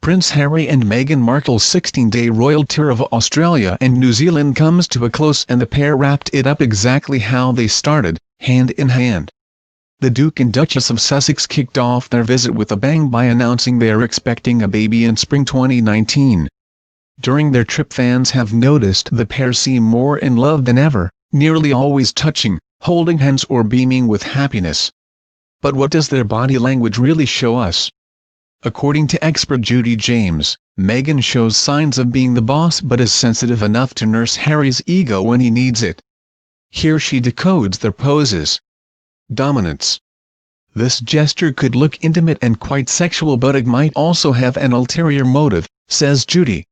Prince Harry and Meghan Markle's 16-day royal tour of Australia and New Zealand comes to a close, and the pair wrapped it up exactly how they started, hand in hand. The Duke and Duchess of Sussex kicked off their visit with a bang by announcing they are expecting a baby in spring 2019. During their trip, fans have noticed the pair seem more in love than ever, nearly always touching, holding hands or beaming with happiness. But what does their body language really show us? According to expert Judy James, Meghan shows signs of being the boss but is sensitive enough to nurse Harry's ego when he needs it. Here she decodes their poses. Dominance. This gesture could look intimate and quite sexual, but it might also have an ulterior motive, says Judy.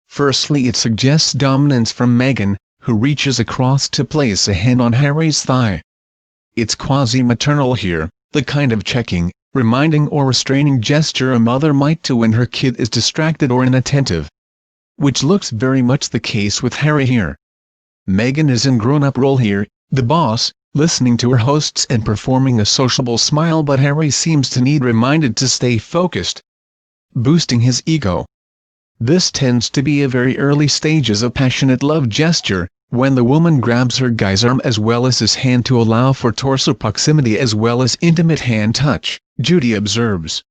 Firstly, it suggests dominance from Meghan, who reaches across to place a hand on Harry's thigh. It's quasi-maternal here, the kind of checking, reminding or restraining gesture a mother might do when her kid is distracted or inattentive. Which looks very much the case with Harry here. Meghan is in grown-up role here, the boss, listening to her hosts and performing a sociable smile, but Harry seems to need reminded to stay focused. Boosting his ego. This tends to be a very early stages of passionate love gesture, when the woman grabs her guy's arm as well as his hand to allow for torso proximity as well as intimate hand touch, Judy observes.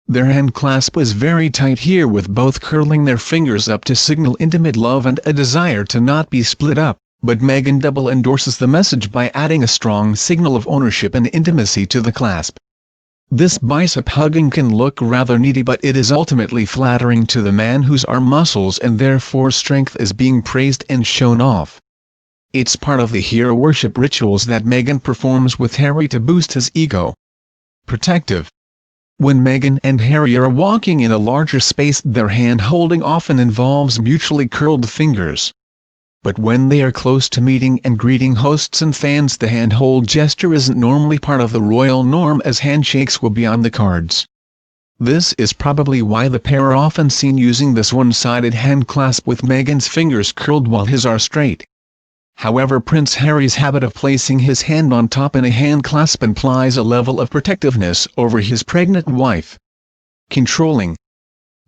Their hand clasp is very tight here, with both curling their fingers up to signal intimate love and a desire to not be split up. But Meghan double endorses the message by adding a strong signal of ownership and intimacy to the clasp. This bicep hugging can look rather needy, but it is ultimately flattering to the man whose arm muscles and therefore strength is being praised and shown off. It's part of the hero worship rituals that Meghan performs with Harry to boost his ego. Protective. When Meghan and Harry are walking in a larger space, their hand-holding often involves mutually curled fingers. But when they are close to meeting and greeting hosts and fans, the hand-hold gesture isn't normally part of the royal norm, as handshakes will be on the cards. This is probably why the pair are often seen using this one-sided hand clasp with Meghan's fingers curled while his are straight. However, Prince Harry's habit of placing his hand on top in a hand clasp implies a level of protectiveness over his pregnant wife. Controlling.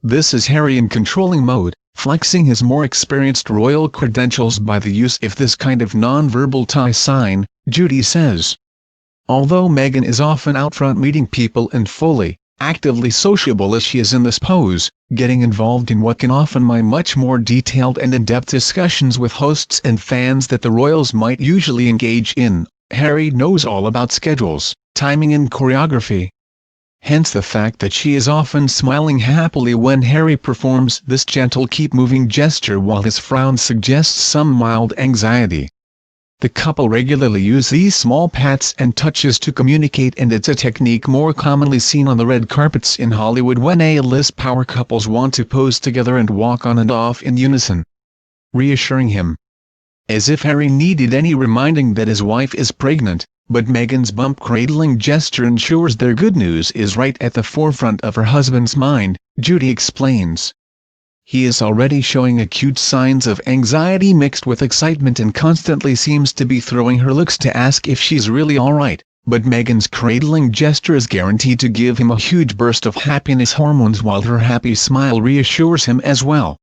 This is Harry in controlling mode, flexing his more experienced royal credentials by the use of this kind of non-verbal tie sign, Judy says. Although Meghan is often out front meeting people and fully, actively sociable as she is in this pose, getting involved in what can often be much more detailed and in-depth discussions with hosts and fans that the royals might usually engage in, Harry knows all about schedules, timing and choreography. Hence the fact that she is often smiling happily when Harry performs this gentle keep-moving gesture, while his frown suggests some mild anxiety. The couple regularly use these small pats and touches to communicate, and it's a technique more commonly seen on the red carpets in Hollywood when A-list power couples want to pose together and walk on and off in unison. Reassuring him. As if Harry needed any reminding that his wife is pregnant. But Meghan's bump-cradling gesture ensures their good news is right at the forefront of her husband's mind, Judy explains. He is already showing acute signs of anxiety mixed with excitement and constantly seems to be throwing her looks to ask if she's really alright, but Meghan's cradling gesture is guaranteed to give him a huge burst of happiness hormones, while her happy smile reassures him as well.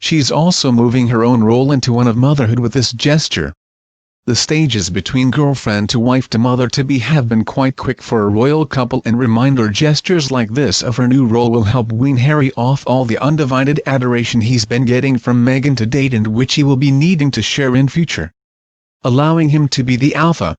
She's also moving her own role into one of motherhood with this gesture. The stages between girlfriend to wife to mother to be have been quite quick for a royal couple, and reminder gestures like this of her new role will help wean Harry off all the undivided adoration he's been getting from Meghan to date, and which he will be needing to share in future. Allowing him to be the alpha.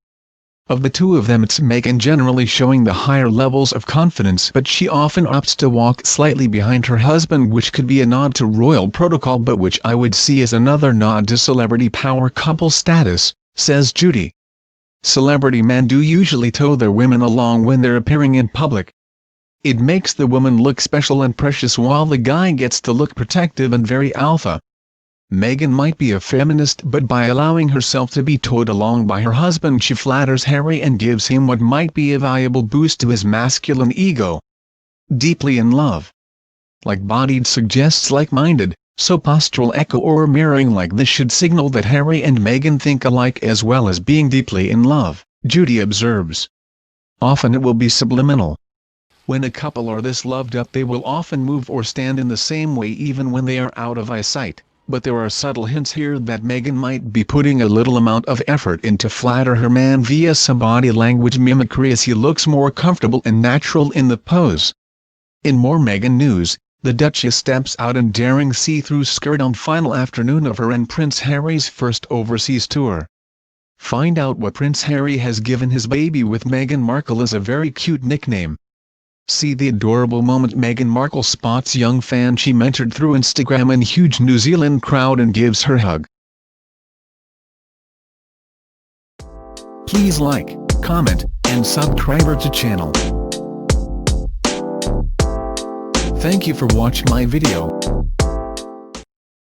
Of the two of them, it's Meghan generally showing the higher levels of confidence, but she often opts to walk slightly behind her husband, which could be a nod to royal protocol, but which I would see as another nod to celebrity power couple status, says Judy. Celebrity men do usually tow their women along when they're appearing in public. It makes the woman look special and precious, while the guy gets to look protective and very alpha. Meghan might be a feminist, but by allowing herself to be towed along by her husband, she flatters Harry and gives him what might be a valuable boost to his masculine ego. Deeply in love. Like-bodied suggests like-minded, so postural echo or mirroring like this should signal that Harry and Meghan think alike as well as being deeply in love, Judy observes. Often it will be subliminal. When a couple are this loved up, they will often move or stand in the same way even when they are out of eyesight, but there are subtle hints here that Meghan might be putting a little amount of effort in to flatter her man via some body language mimicry as he looks more comfortable and natural in the pose. In more Meghan news, the Duchess steps out in daring see-through skirt on final afternoon of her and Prince Harry's first overseas tour. Find out what Prince Harry has given his baby with Meghan Markle as a very cute nickname. See the adorable moment Meghan Markle spots young fan she mentored through Instagram in huge New Zealand crowd and gives her hug. Please like, comment, and subscribe to channel. Thank you for watching my video.